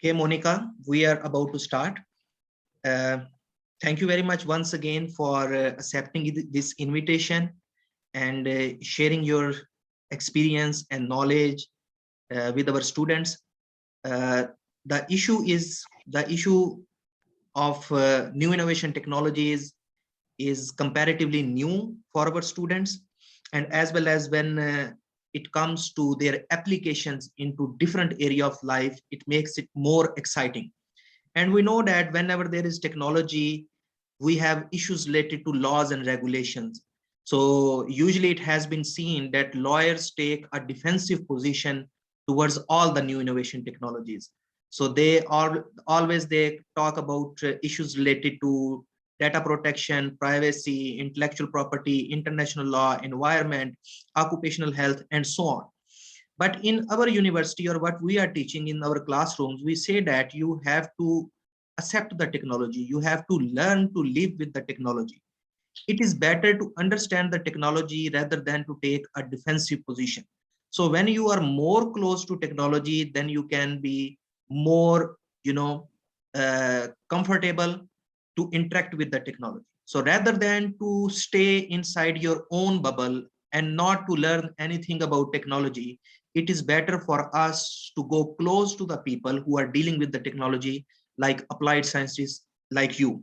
Okay, Monica, we are about to start. Thank you very much once again for accepting this invitation and sharing your experience and knowledge with our students. The issue of new innovation technologies is comparatively new for our students, and as well as when it comes to their applications into different area of life, it makes it more exciting. And we know that whenever there is technology, we have issues related to laws and regulations. So usually it has been seen that lawyers take a defensive position towards all the new innovation technologies. So they always talk about issues related to data protection, privacy, intellectual property, international law, environment, occupational health, and so on. But in our university, or what we are teaching in our classrooms, we say that you have to accept the technology. You have to learn to live with the technology. It is better to understand the technology rather than to take a defensive position. So when you are more close to technology, then you can be more, comfortable to interact with the technology. So rather than to stay inside your own bubble and not to learn anything about technology, it is better for us to go close to the people who are dealing with the technology, like applied scientists like you.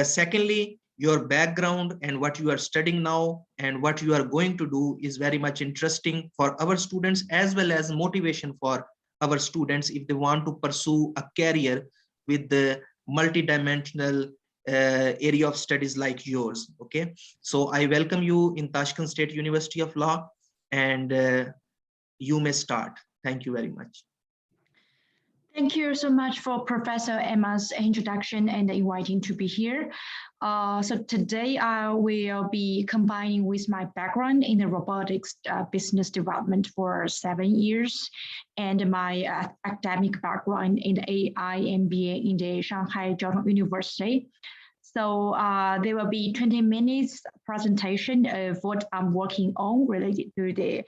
Secondly, your background and what you are studying now and what you are going to do is very much interesting for our students, as well as motivation for our students if they want to pursue a career with the multidimensional area of studies like yours. Okay, so I welcome you in Tashkent State University of Law, and you may start. Thank you very much. Thank you so much for Professor Ammar's introduction and inviting to be here. So today I will be combining with my background in the robotics business development for 7 years and my academic background in the AI MBA in the Shanghai Jiaotong University. So there will be 20 minutes presentation of what I'm working on related to the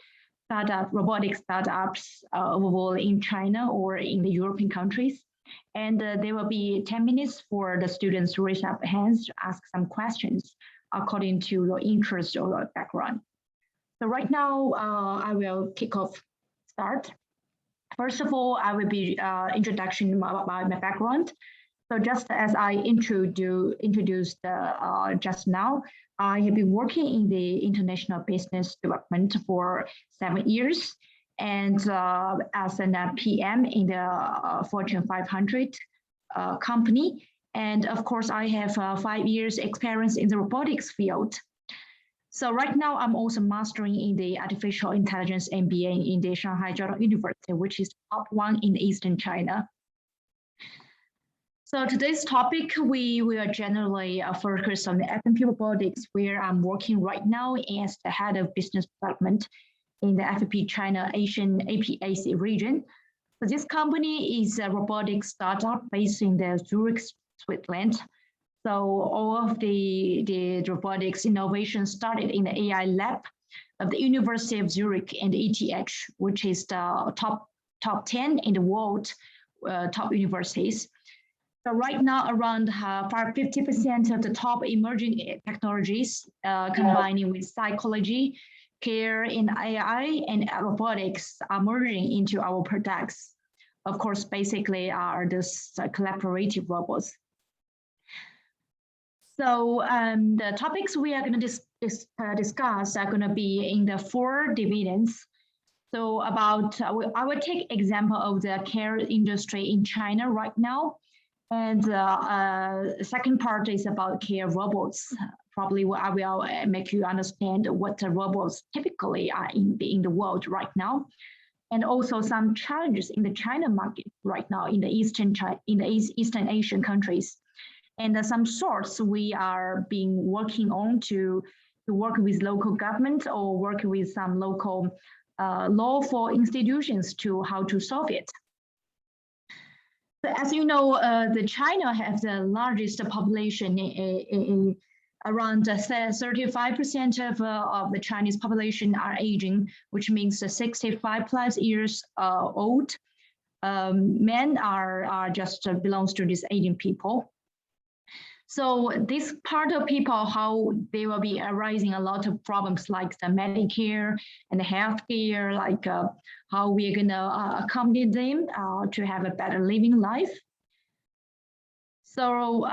robotic startups overall in China or in the European countries. And there will be 10 minutes for the students to raise up hands to ask some questions according to your interest or your background. So right now, I will start. First of all, I will be introduction about my background. So just as I introduced just now, I have been working in the international business development for 7 years, and as an PM in the Fortune 500 company. And of course, I have 5 years experience in the robotics field. So right now, I'm also mastering in the artificial intelligence MBA in the Shanghai Jiaotong University, which is top one in Eastern China. So today's topic, we will generally focus on the FMP robotics, where I'm working right now as the head of business development in the FMP China Asian APAC region. So this company is a robotics startup based in the Zurich, Switzerland. So all of the robotics innovation started in the AI lab of the University of Zurich and ETH, which is the top 10 in the world top universities. So right now, around 50% of the top emerging technologies combining with psychology, care in AI, and robotics are merging into our products. Of course, basically are these collaborative robots. So the topics we are going to discuss are going to be in the 4 divisions. So about, I will take example of the care industry in China right now. And the second part is about care robots. Probably I will make you understand what the robots typically are in the world right now, and also some challenges in the China market right now in the Eastern Asian countries, and some sorts we are working on to work with local government or work with some local lawful institutions to how to solve it. So as you know, the China has the largest population in around 35% of the Chinese population are aging, which means 65 plus years old. Men are just belongs to these aging people. So this part of people, how they will be arising a lot of problems like the Medicare and the healthcare, like how we're gonna accommodate them to have a better living life. So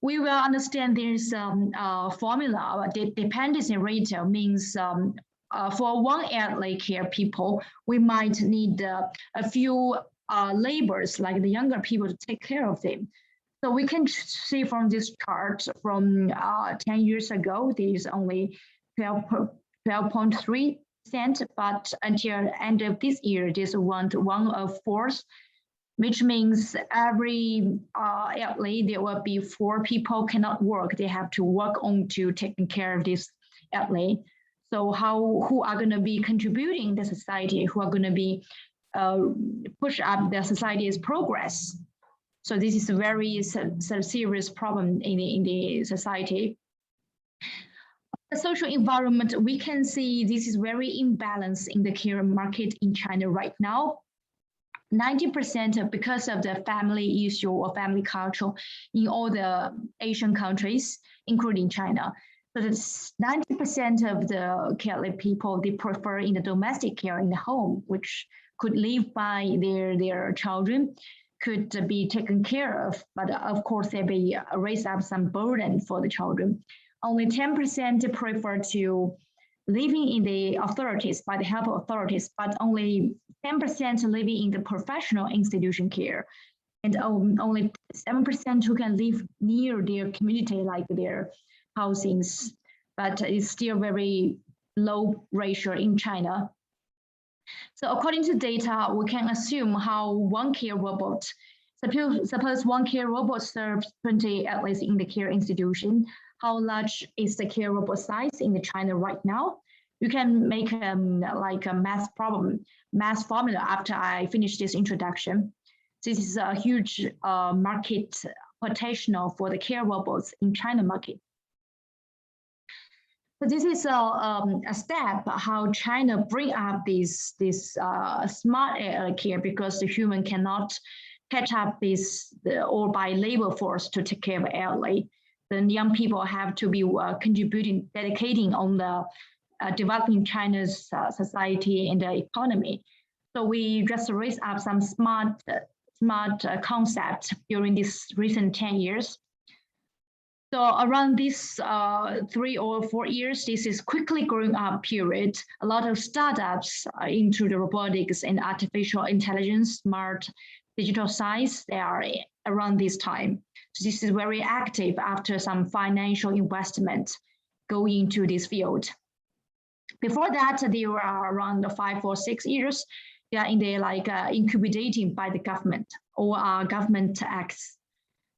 we will understand there's formula. The dependency ratio means for one elderly care people, we might need a few laborers, like the younger people, to take care of them. So we can see from this chart from 10 years ago, there's only 12.3%, but until end of this year, there's one of fourth, which means every elderly, there will be 4 people cannot work. They have to work on to taking care of this elderly. So who are going to be contributing the society, who are going to be push up the society's progress. So this is a very serious problem in the society. The social environment, we can see this is very imbalanced in the care market in China right now. 90% because of the family issue or family culture in all the Asian countries, including China. So that's 90% of the care people, they prefer in the domestic care in the home, which could live by their children, could be taken care of, but of course they be raise up some burden for the children. Only 10% prefer to living in the authorities, by the help of authorities, but only 10% living in the professional institution care, and only 7% who can live near their community, like their housings, but it's still very low ratio in China. So according to data, we can assume how one care robot, suppose one care robot serves 20 at least in the care institution, how large is the care robot size in the China right now? You can make like a math formula after I finish this introduction. This is a huge market potential for the care robots in China market. So this is a step how China bring up this smart care, because the human cannot catch up this or by labor force to take care of elderly. Then young people have to be contributing, dedicating on the developing China's society and the economy. So we just raised up some smart concept during this recent 10 years. So around this 3 or 4 years, this is quickly growing up period. A lot of startups into the robotics and artificial intelligence, smart digital science, they are around this time. So this is very active after some financial investment going into this field. Before that, they were around 5 or 6 years. They are in the incubating by the government or government acts.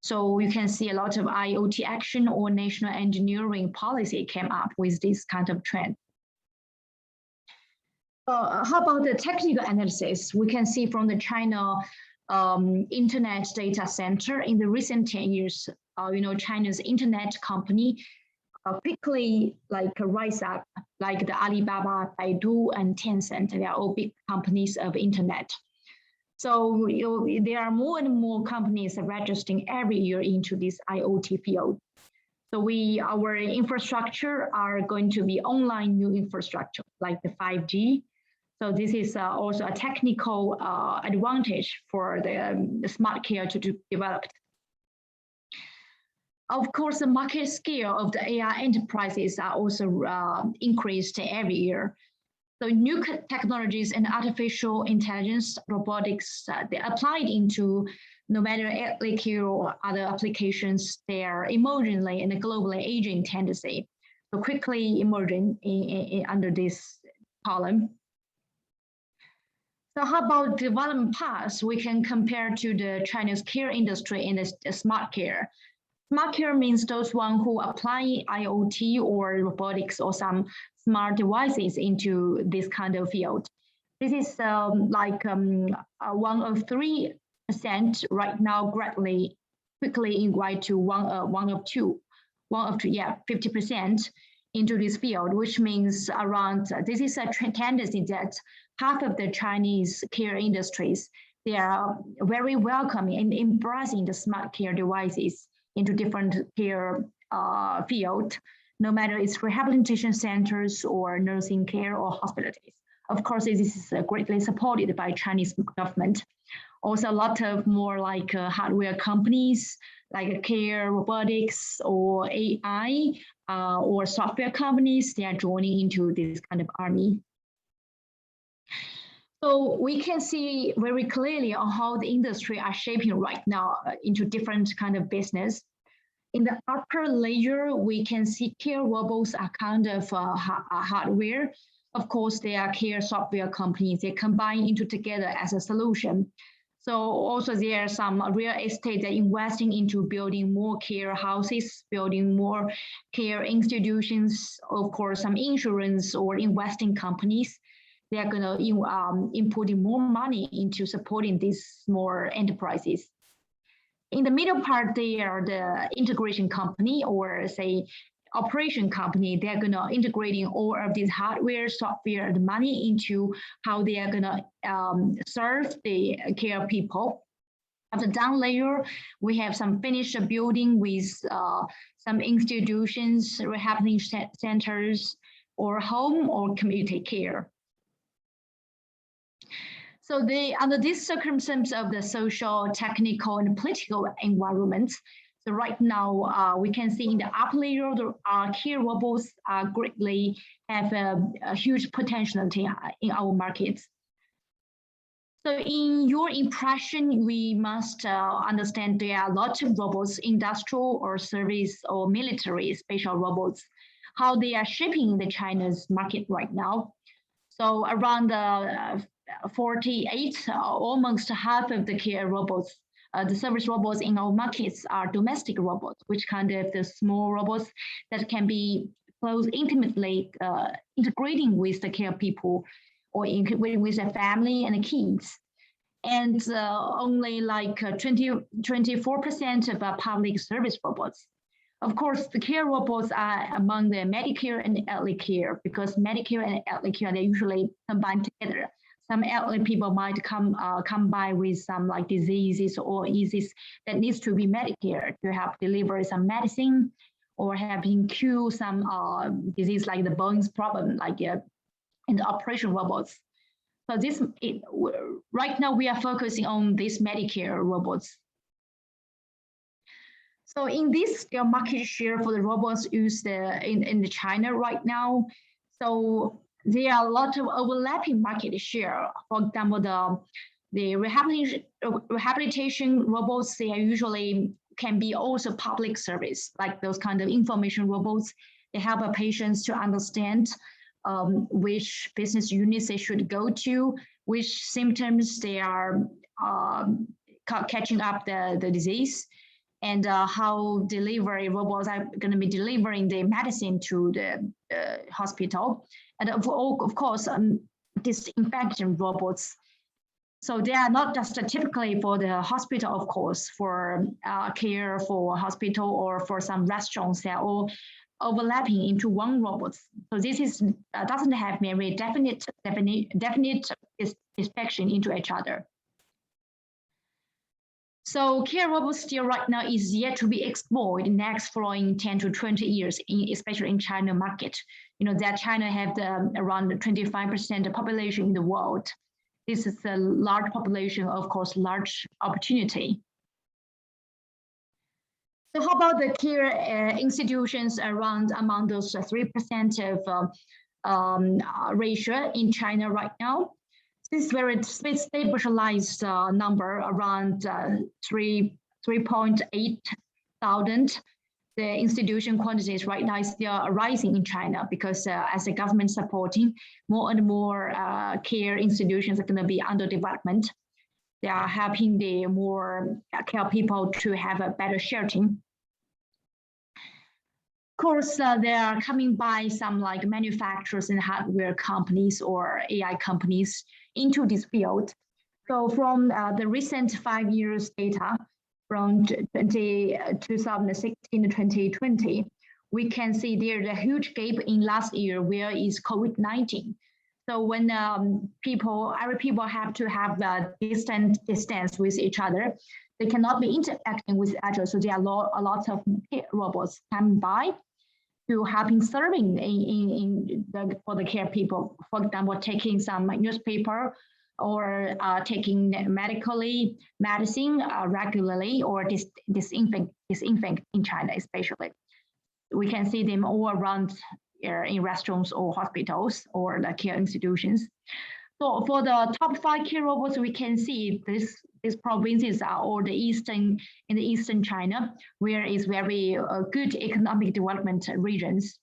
So you can see a lot of IoT action or national engineering policy came up with this kind of trend. How about the technical analysis? We can see from the China Internet Data Center in the recent 10 years, China's internet company quickly rise up, like the Alibaba, Baidu, and Tencent. They are all big companies of internet. So there are more and more companies registering every year into this IoT field. So our infrastructure are going to be online new infrastructure, like the 5G. So this is also a technical advantage for the smart care to develop. Of course, the market scale of the AI enterprises are also increased every year. So new technologies and artificial intelligence, robotics, they applied into no matter elderly care or other applications, they are emergently and globally aging tendency. So quickly emerging under this column. So how about development paths? We can compare to the Chinese care industry in the smart care. Smart care means those one who apply IoT or robotics or some smart devices into this kind of field. This is 1 of 3% right now, gradually quickly invite to 1 of 2, 50%. into this field, which means this is a tendency that half of the Chinese care industries, they are very welcoming and embracing the smart care devices into different care field, no matter it's rehabilitation centers or nursing care or hospitals. Of course, this is greatly supported by Chinese government. Also, a lot of more like hardware companies, like care, robotics, or AI, or software companies, they are joining into this kind of army. So we can see very clearly on how the industry are shaping right now into different kind of business. In the upper layer, we can see care robots are kind of hardware. Of course, they are care software companies. They combine into together as a solution. So also there are some real estate that investing into building more care houses, building more care institutions, of course, some insurance or investing companies. They are gonna inputting more money into supporting these small enterprises. In the middle part, they are the integration company or say operation company. They're gonna integrating all of these hardware, software, the money into how they are gonna serve the care people. At the down layer, we have some finished building with some institutions, rehabilitation centers, or home or community care. So under these circumstances of the social, technical, and political environment, so right now we can see in the upper layer, the care robots greatly have a huge potential in our markets. So in your impression, we must understand there are lots of robots, industrial or service or military special robots, how they are shaping the China's market right now. So around 48, almost half of the care robots, the service robots in our markets are domestic robots, which kind of the small robots that can be close intimately integrating with the care people or integrating with the family and the kids. And only like 24% of public service robots. Of course, the care robots are among the Medicare and elderly care because Medicare and elderly care, they usually combine together. Some elderly people might come by with some like diseases or illnesses that needs to be Medicare to help deliver some medicine or having cure some disease like the bones problem, like in the operation robots. So right now we are focusing on these Medicare robots. So in this scale, market share for the robots used in China right now, so there are a lot of overlapping market share. For example, the rehabilitation robots, they are usually can be also public service, like those kind of information robots. They help patients to understand which business units they should go to, which symptoms they are catching up the disease, and how delivery robots are going to be delivering the medicine to the hospital. And of course, disinfection robots. So they are not just typically for the hospital, of course, for care for hospital or for some restaurants. They are all overlapping into one robot. So this is doesn't have very definite inspection into each other. So care robots still right now is yet to be explored in next following 10 to 20 years, especially in China market. You know that China have around 25% of population in the world. This is a large population, of course, large opportunity. So how about the care institutions among those 3% of ratio in China right now? This is very stabilized number around 3.8 thousand. The institution quantities right now is still rising in China because as the government supporting, more and more care institutions are going to be under development. They are helping the more care people to have a better sheltering. Of course, they are coming by some like manufacturers and hardware companies or AI companies into this field. So from the recent 5 years data from 2016 to 2020, we can see there's a huge gap in last year where is COVID-19. So when every people have to have the distance with each other, they cannot be interacting with each other. So there are a lot of robots come by to helping serving for the care people. For example, taking some newspaper or taking medicine regularly, or disinfect in China especially. We can see them all around in restaurants or hospitals or the care institutions. So for the top 5 care robots, we can see these provinces are all in the eastern China, where is very good economic development regions.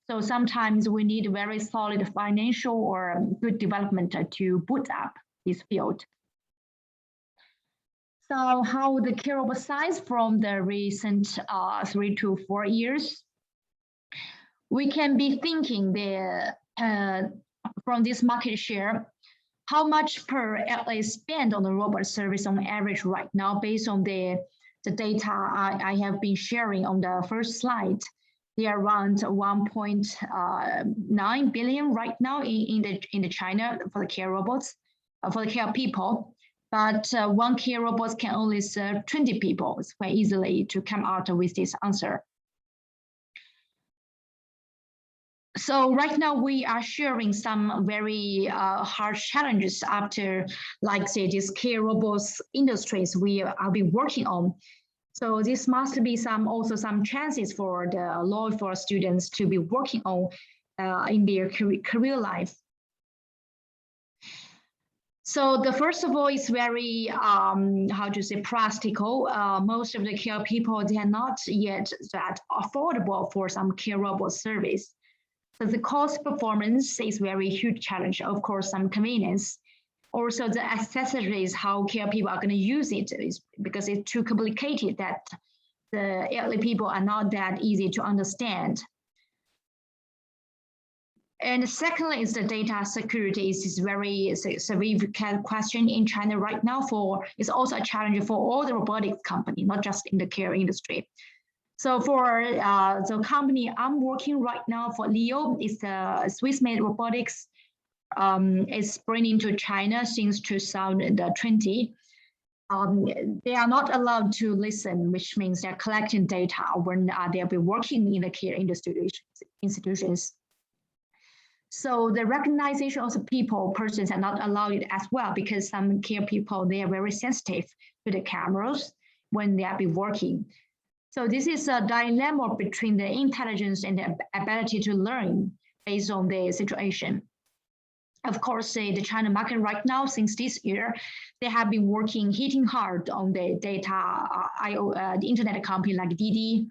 So sometimes we need very solid financial or good development to boot up this field. So how the care robot size from the recent 3 to 4 years? We can be thinking from this market share, how much per LA spend on the robot service on average right now, based on the data I have been sharing on the first slide. They are around 1.9 billion right now in the China for the care robots, for the care people. But one care robot can only serve 20 people. It's quite easily to come out with this answer. So right now we are sharing some very hard challenges after, like say, these care robots industries we have been working on. So this must be also some chances for the law for students to be working on in their career life. So the first of all is very, how to say, practical. Most of the care people, they are not yet that affordable for some care robot service. So the cost performance is very huge challenge. Of course, some convenience. Also the accessories, how care people are going to use it, is because it's too complicated that the elderly people are not that easy to understand. And secondly is the data security. Is very severe question in China right now. It's also a challenge for all the robotics company, not just in the care industry. So for the company I'm working right now for Leo, is the Swiss-made robotics. Is bringing to China since 2020. They are not allowed to listen, which means they're collecting data when they'll be working in the care institutions. So the recognition of the persons are not allowed as well, because some care people, they are very sensitive to the cameras when they are be working. So this is a dilemma between the intelligence and the ability to learn based on the situation. Of course, the China market right now, since this year, they have been hitting hard on the data, the internet company like Didi,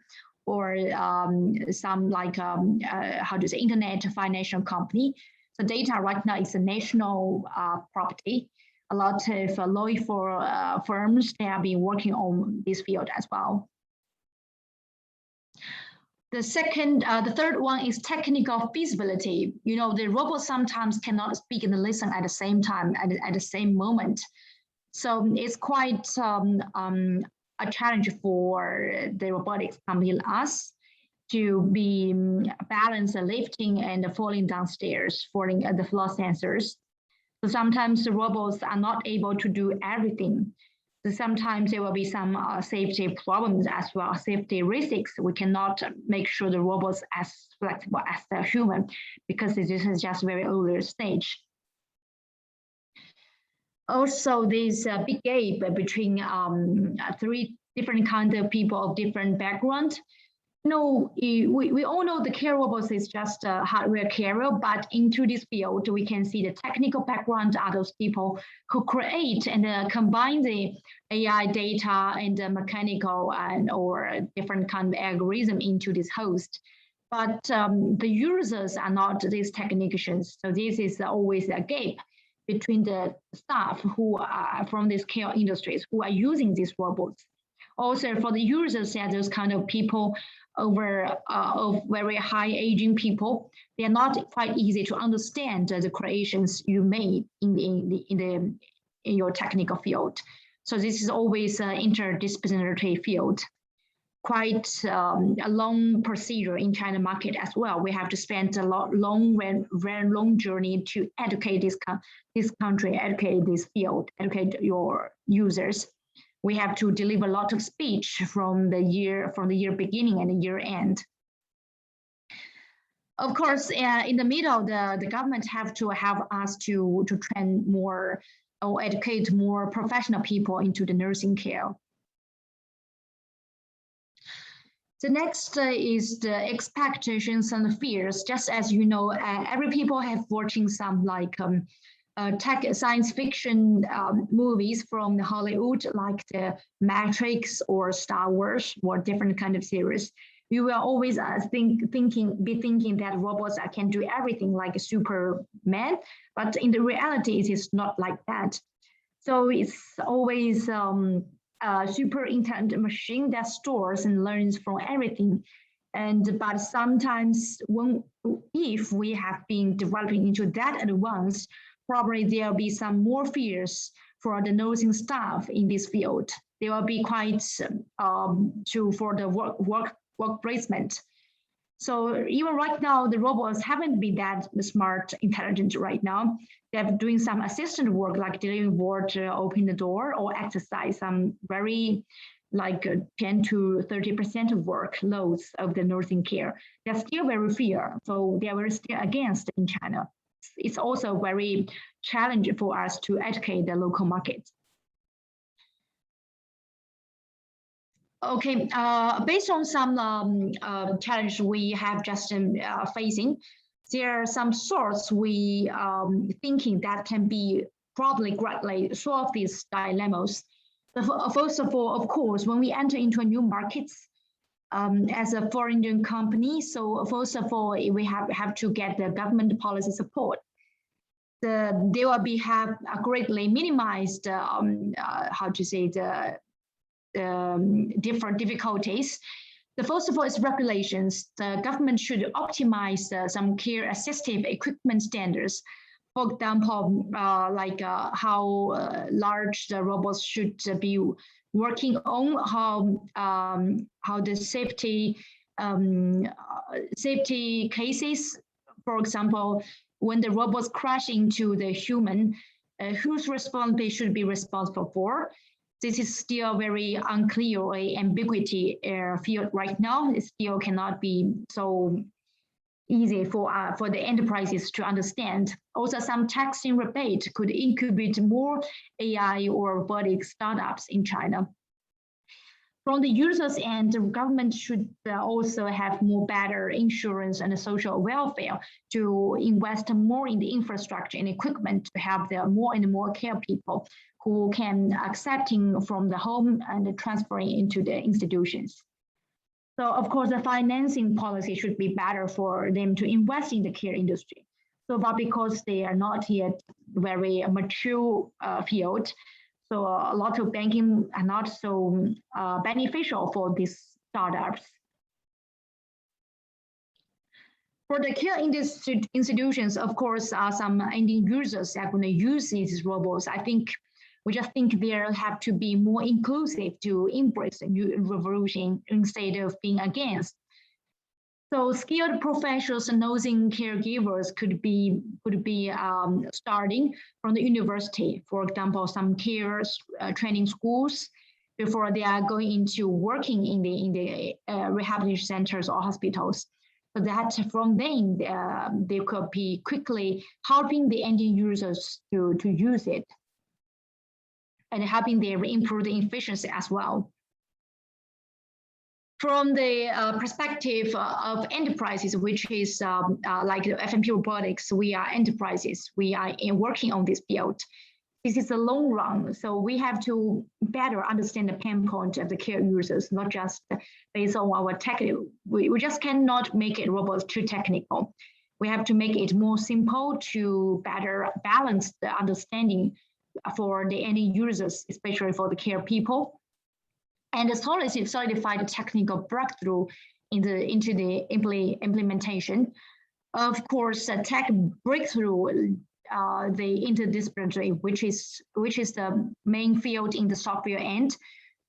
or some like, how to say, internet financial company. So data right now is a national property. A lot of law firms, they have been working on this field as well. The third one is technical feasibility. You know, the robot sometimes cannot speak and listen at the same time, at the same moment. So it's quite a challenge for the robotics company like us to be balance the lifting and the falling downstairs, falling at the floor sensors. So sometimes the robots are not able to do everything. So sometimes there will be some safety problems as well, safety risks. We cannot make sure the robots as flexible as the human, because this is just very early stage. Also, there's a big gap between 3 different kinds of people of different background. No, we all know the care robots is just a hardware carrier, but into this field, we can see the technical background are those people who create and combine the AI data and the mechanical or different kind of algorithm into this host. But the users are not these technicians. So this is always a gap between the staff who are from these care industries who are using these robots. Also for the users, there are those kind of people of very high aging people. They are not quite easy to understand the creations you made in your technical field. So this is always an interdisciplinary field. quite a long procedure in China market as well. We have to spend a very long journey to educate this country, educate this field, educate your users. We have to deliver a lot of speech from the year beginning and the year end. Of course, in the middle, the government have to help us to train more or educate more professional people into the nursing care. The next is the expectations and fears. Just as you know, every people have watching some like tech science fiction movies from Hollywood, like the Matrix or Star Wars or different kind of series. You will always be thinking that robots can do everything like a Superman, but in the reality, it is not like that. So it's always a super intelligent machine that stores and learns from everything. But sometimes if we have been developing into that advanced, probably there'll be some more fears for the nursing staff in this field. They will be quite for the work placement. So even right now, the robots haven't been that smart, intelligent right now. They're doing some assistant work like delivering water, open the door, or exercise, some very like 10 to 30% of workloads of the nursing care. They're still very fear, so they are still against in China. It's also very challenging for us to educate the local market. Okay, based on some challenge we have just facing, there are some sorts we thinking that can be probably greatly solve these dilemmas. First of all, of course, when we enter into a new markets as a foreign company, so first of all, we have to get the government policy support. They will have greatly minimized how to say the different difficulties. The first of all is regulations. The government should optimize some care assistive equipment standards. For example, like how large the robots should be working on, how the safety cases, for example, when the robots crash into the human, whose responsibility should be responsible for. This is still very unclear or ambiguity field right now. It still cannot be so easy for the enterprises to understand. Also, some taxing rebate could incubate more AI or robotic startups in China. From the users end, the government should also have more better insurance and social welfare to invest more in the infrastructure and equipment to help the more and more care people who can accepting from the home and transferring into the institutions. So of course, the financing policy should be better for them to invest in the care industry. So but because they are not yet very mature field, so a lot of banking are not so beneficial for these startups. For the care institutions, of course, some ending users are going to use these robots. We just think there have to be more inclusive to embrace a new revolution instead of being against. So skilled professionals and nursing caregivers could be starting from the university, for example, some care training schools before they are going into working in the rehabilitation centers or hospitals. So that from then they could be quickly helping the end users to use it and helping them improve the efficiency as well. From the perspective of enterprises, which is like the FMP Robotics, we are enterprises. We are working on this field. This is a long run, so we have to better understand the pain point of the care users, not just based on our technical. We just cannot make it robots too technical. We have to make it more simple to better balance the understanding for the end users, especially for the care people. And the solidify the technical breakthrough into the implementation. Of course, tech breakthrough, the interdisciplinary, which is the main field in the software end,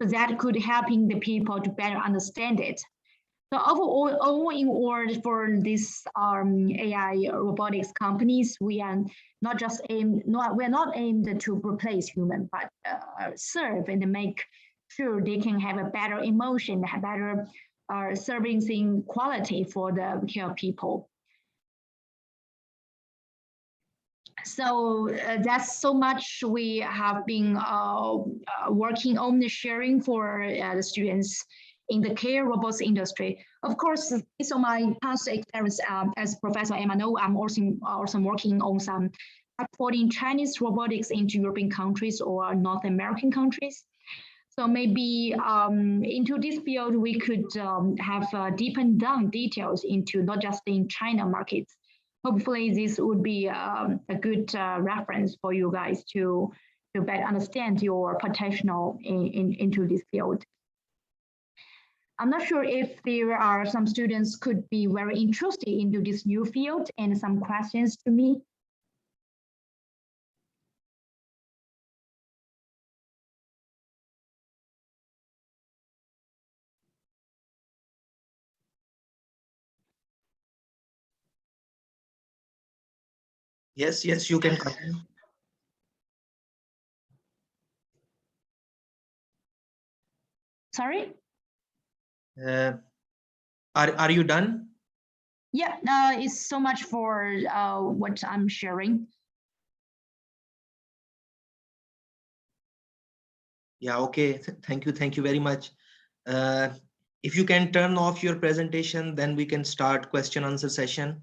So that could helping the people to better understand it. So overall in order for these AI robotics companies, we are not just we're not aimed to replace human, but serve and make sure they can have a better emotion, have better servicing quality for the care people. So that's so much we have been working on the sharing for the students in the care robots industry. Of course, based on my past experience as Professor Ammar, I'm also working on some exporting Chinese robotics into European countries or North American countries. So maybe into this field, we could have deepened down details into not just in China markets. Hopefully, this would be a good reference for you guys to better understand your potential into this field. I'm not sure if there are some students could be very interested into this new field and some questions to me. Yes, yes, you can continue. Sorry? Are you done? Yeah, it's so much for what I'm sharing. Yeah, okay. Thank you very much. If you can turn off your presentation, then we can start question answer session.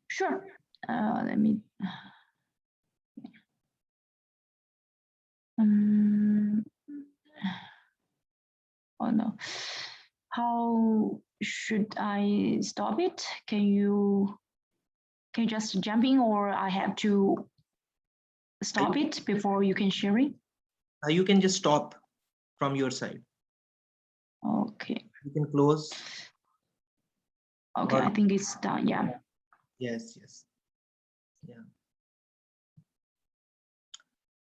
Sure. Let me. Oh no. How should I stop it? Can you just jump in, or I have to stop it before you can share it? You can just stop from your side. Okay. You can close. Okay, I think it's done. Yeah. Yes, yes. Yeah.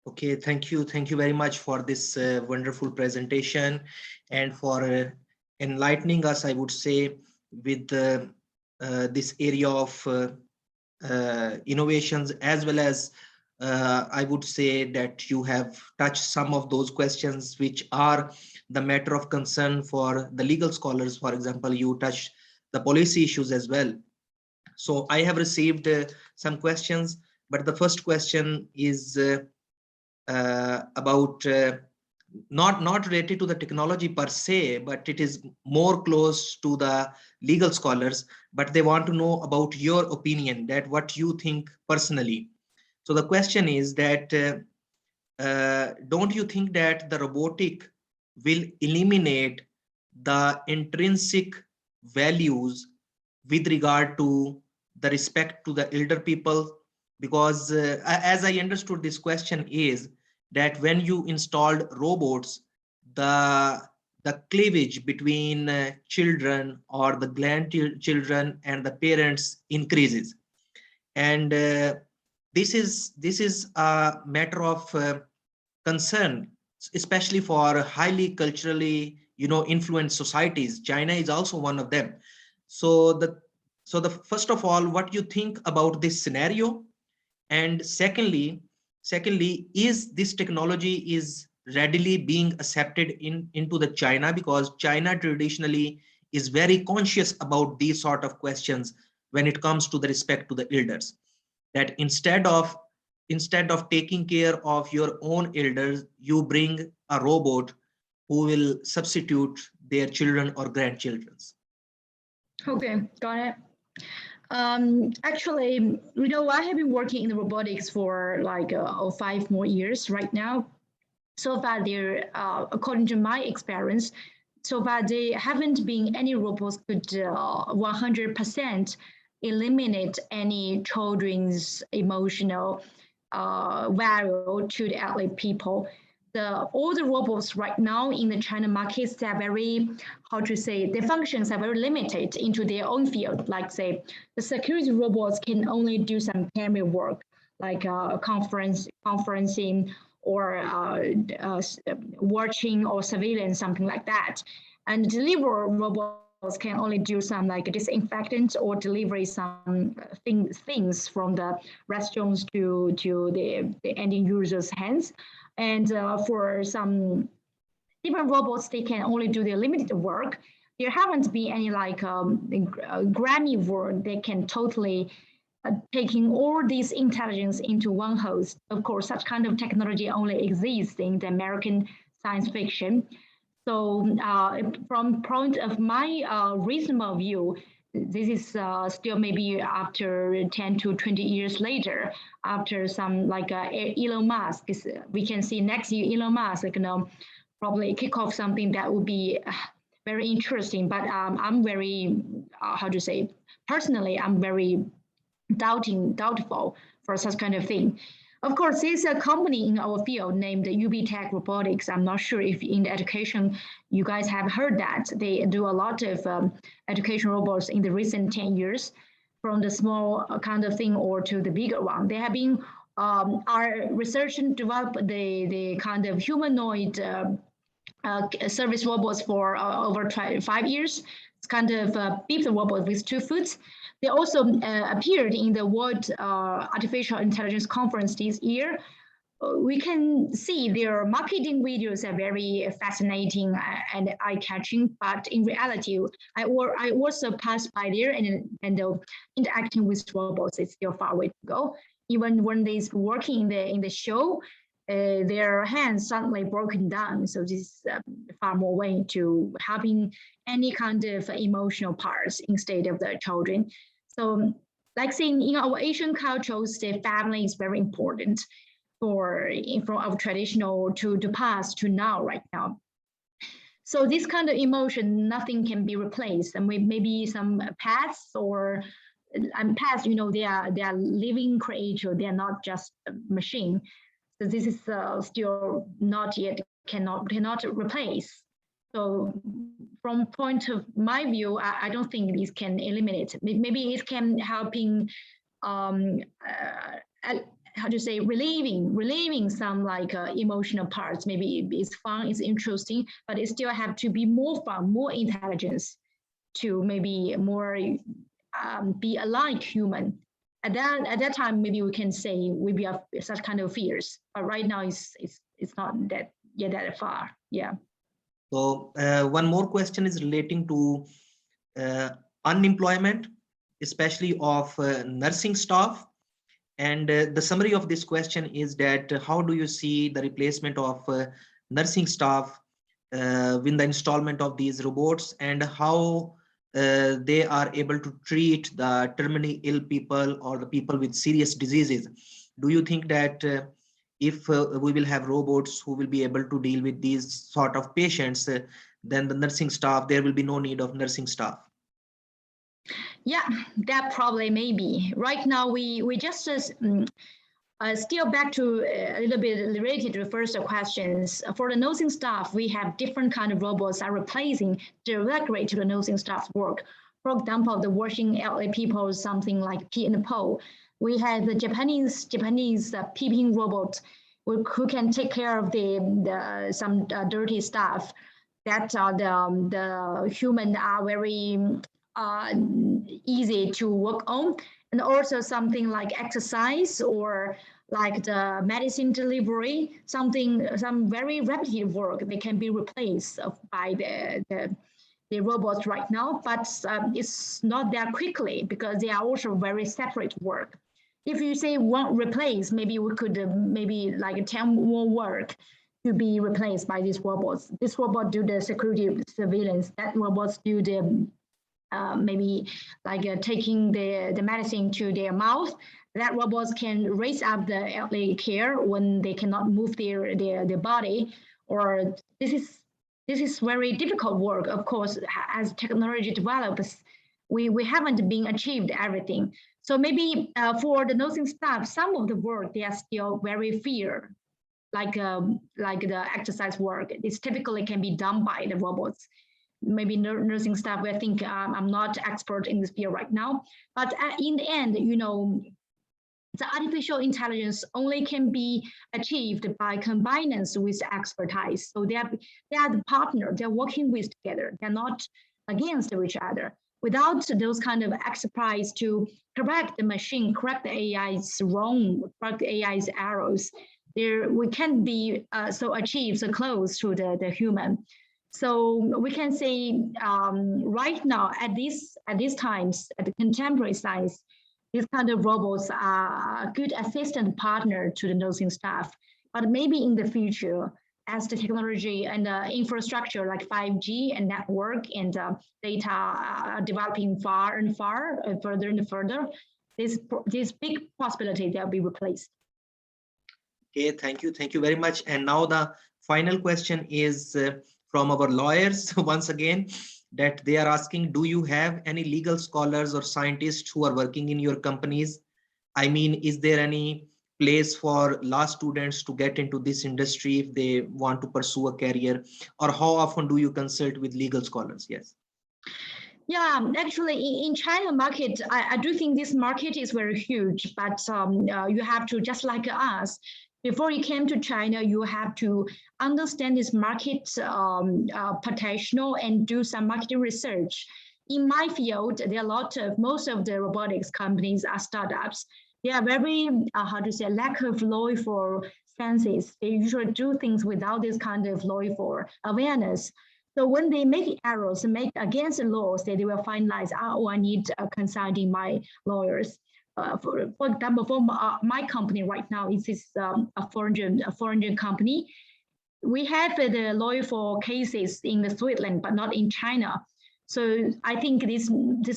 Okay, thank you very much for this wonderful presentation and for enlightening us, I would say, with this area of innovations, as well as I would say that you have touched some of those questions which are the matter of concern for the legal scholars. For example, you touched the policy issues as well. So I have received some questions, but the first question is about not related to the technology per se, but it is more close to the legal scholars, but they want to know about your opinion, that what you think personally. So the question is that don't you think that the robotic will eliminate the intrinsic values with regard to the respect to the elder people? Because as I understood, this question is that when you installed robots, the cleavage between children or the grandchildren and the parents increases, and this is a matter of concern, especially for highly culturally influenced societies. China is also one of them. So the first of all, what you think about this scenario, and secondly, is this technology is readily being accepted into the China, because China traditionally is very conscious about these sort of questions when it comes to the respect to the elders, that instead of taking care of your own elders, you bring a robot who will substitute their children or grandchildren's. Okay, got it. Actually, I have been working in robotics for like 5 more years right now. So far, there, according to my experience, so far there haven't been any robots could 100% eliminate any children's emotional value to the elderly people. All the robots right now in the China markets are very, how to say, the functions are very limited into their own field. Like say, the security robots can only do some camera work, like conferencing or watching or surveillance, something like that. And delivery robots can only do some like disinfectants or delivery some things from the restaurants to the end users' hands. And for some different robots, they can only do their limited work. There haven't been any like Grammy work that can totally taking all this intelligence into one host. Of course, such kind of technology only exists in the American science fiction. So from point of my reasonable view, this is still maybe after 10 to 20 years later, after some like Elon Musk, we can see next year Elon Musk, like, probably kick off something that would be very interesting. But I'm very, how to say, personally, I'm very doubtful for such kind of thing. Of course, there's a company in our field named Tech Robotics. I'm not sure if in the education you guys have heard that. They do a lot of education robots in the recent 10 years, from the small kind of thing or to the bigger one. They have been our research and develop the kind of humanoid service robots for over 5 years. It's kind of beep robot with 2 foot. They also appeared in the World Artificial Intelligence Conference this year. We can see their marketing videos are very fascinating and eye-catching, but in reality, I also passed by there and interacting with robots is still far away to go. Even when they're working in the show, their hands suddenly broken down. So this is far more way to having any kind of emotional parts instead of the children. So like saying in our Asian cultures, the family is very important from our traditional to past to now right now. So this kind of emotion, nothing can be replaced. And maybe some pets or pets, they are living creature. They are not just a machine. So this is still not yet cannot replace. So from point of my view, I don't think this can eliminate. Maybe it can helping how to say relieving some like emotional parts. Maybe it's fun, it's interesting, but it still have to be more fun, more intelligence to maybe more be alike human. At that time, maybe we can say we have such kind of fears, but right now it's not that yet that far. Yeah. So one more question is relating to unemployment, especially of nursing staff. And the summary of this question is that how do you see the replacement of nursing staff with the installment of these robots, and how they are able to treat the terminally ill people or the people with serious diseases? Do you think that if we will have robots who will be able to deal with these sort of patients, then the nursing staff, there will be no need of nursing staff? Yeah, that probably may be. Right now, we just still back to a little bit related to the first questions. For the nursing staff, we have different kind of robots are replacing directly to the nursing staff's work. For example, the washing elderly people, something like pee and poo. We have the Japanese peeping robot who can take care of some dirty stuff that the human are very easy to work on. And also something like exercise or like the medicine delivery, some very repetitive work, they can be replaced by the robots right now, but it's not that quickly because they are also very separate work. If you say won't replace, maybe we could maybe like 10 more work to be replaced by these robots. This robot do the security surveillance, that robots do the maybe like taking the medicine to their mouth. That robots can raise up the elderly care when they cannot move their body. Or this is very difficult work. Of course, as technology develops, we haven't been achieved everything. So maybe for the nursing staff, some of the work they are still very fear, like the exercise work. This typically can be done by the robots. Maybe nursing staff, I think I'm not expert in this field right now, but in the end, the artificial intelligence only can be achieved by combinance with expertise. So they are the partner, they're working with together. They're not against each other. Without those kind of expertise to correct the machine, correct the AI's wrong, correct the AI's errors, there we can't be so achieve so close to the human. So we can say right now at these times at the contemporary science, these kind of robots are a good assistant partner to the nursing staff. But maybe in the future, as the technology and infrastructure like 5G and network and data are developing far and far, further and further, this big possibility they'll be replaced. Okay, thank you very much. And now the final question is from our lawyers once again, that they are asking, do you have any legal scholars or scientists who are working in your companies? I mean, is there any place for law students to get into this industry if they want to pursue a career, or how often do you consult with legal scholars? Yes. Yeah, actually, in China market, I do think this market is very huge, but you have to, just like us, before you came to China, you have to understand this market potential and do some marketing research. In my field, there are most of the robotics companies are startups. They are very, how to say, lack of law for senses. They usually do things without this kind of law for awareness. So when they make errors, make against the laws, they will finalize, oh, I need consulting my lawyers. For example, for my company right now, it is a foreign company. We have the lawyer for cases in the Switzerland, but not in China. So I think this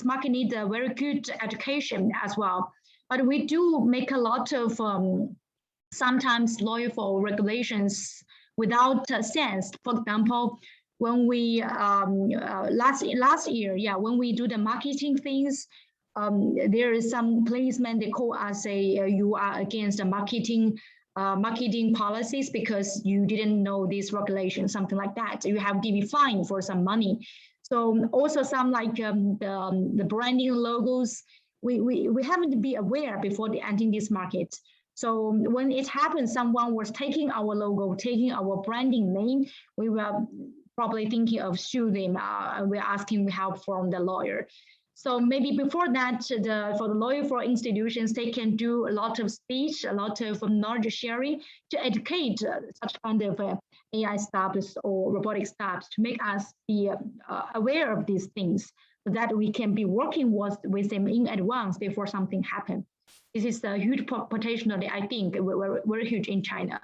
market needs a very good education as well. But we do make a lot of sometimes lawyer for regulations without sense. For example, when we last year, yeah, when we do the marketing things, there is some policemen, they call us, say you are against the marketing policies because you didn't know these regulations, something like that. You have to give a fine for some money. So also some like the branding logos, we haven't to be aware before they entering this market. So when it happens, someone was taking our logo, taking our branding name, we were probably thinking of sue them. We're asking help from the lawyer. So maybe before that, for the lawyer for institutions, they can do a lot of speech, a lot of knowledge sharing to educate such kind of AI startups or robotic startups to make us be aware of these things so that we can be working with them in advance before something happens. This is a huge potential, I think, very huge in China.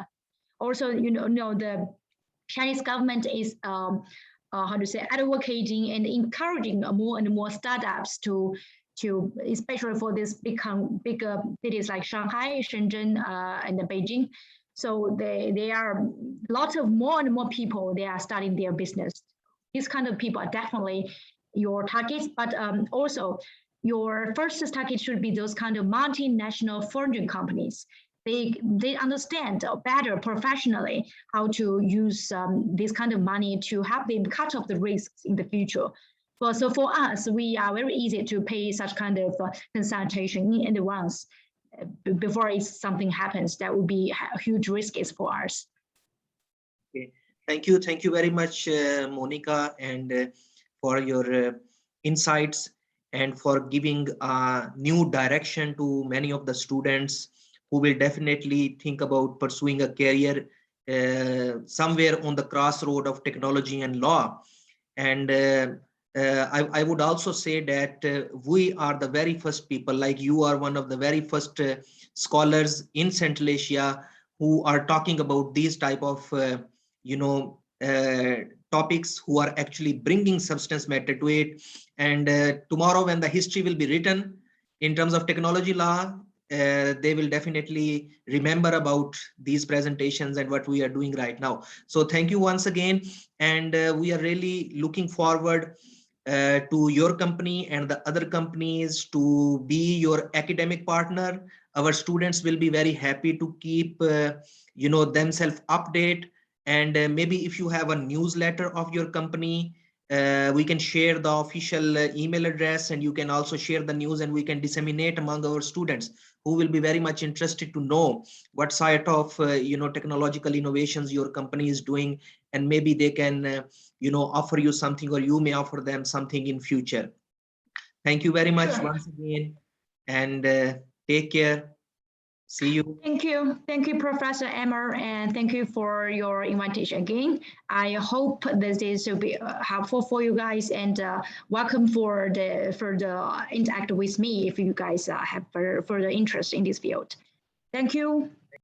Also, the Chinese government is how to say, advocating and encouraging more and more startups to especially for these bigger cities like Shanghai, Shenzhen, and Beijing. So they are lots of more and more people, they are starting their business. These kind of people are definitely your targets, but also your first target should be those kind of multinational foreign companies. They understand better professionally how to use this kind of money to help them cut off the risks in the future. So for us, we are very easy to pay such kind of consultation in advance before something happens. That would be a huge risk for us. Okay. Thank you very much, Monica, and for your insights and for giving a new direction to many of the students who will definitely think about pursuing a career somewhere on the crossroad of technology and law. And I would also say that we are the very first people, like you are one of the very first scholars in Central Asia who are talking about these type of, topics, who are actually bringing substance matter to it. And tomorrow when the history will be written in terms of technology law, they will definitely remember about these presentations and what we are doing right now. So thank you once again. And we are really looking forward to your company and the other companies to be your academic partner. Our students will be very happy to keep, themselves update. And maybe if you have a newsletter of your company, we can share the official email address, and you can also share the news and we can disseminate among our students who will be very much interested to know what sort of technological innovations your company is doing, and maybe they can offer you something, or you may offer them something in future. Thank you very much once again, and take care. See you. Thank you, Professor Ammar, and thank you for your invitation again. I hope that this will be helpful for you guys, and welcome for the interact with me if you guys have further interest in this field. Thank you.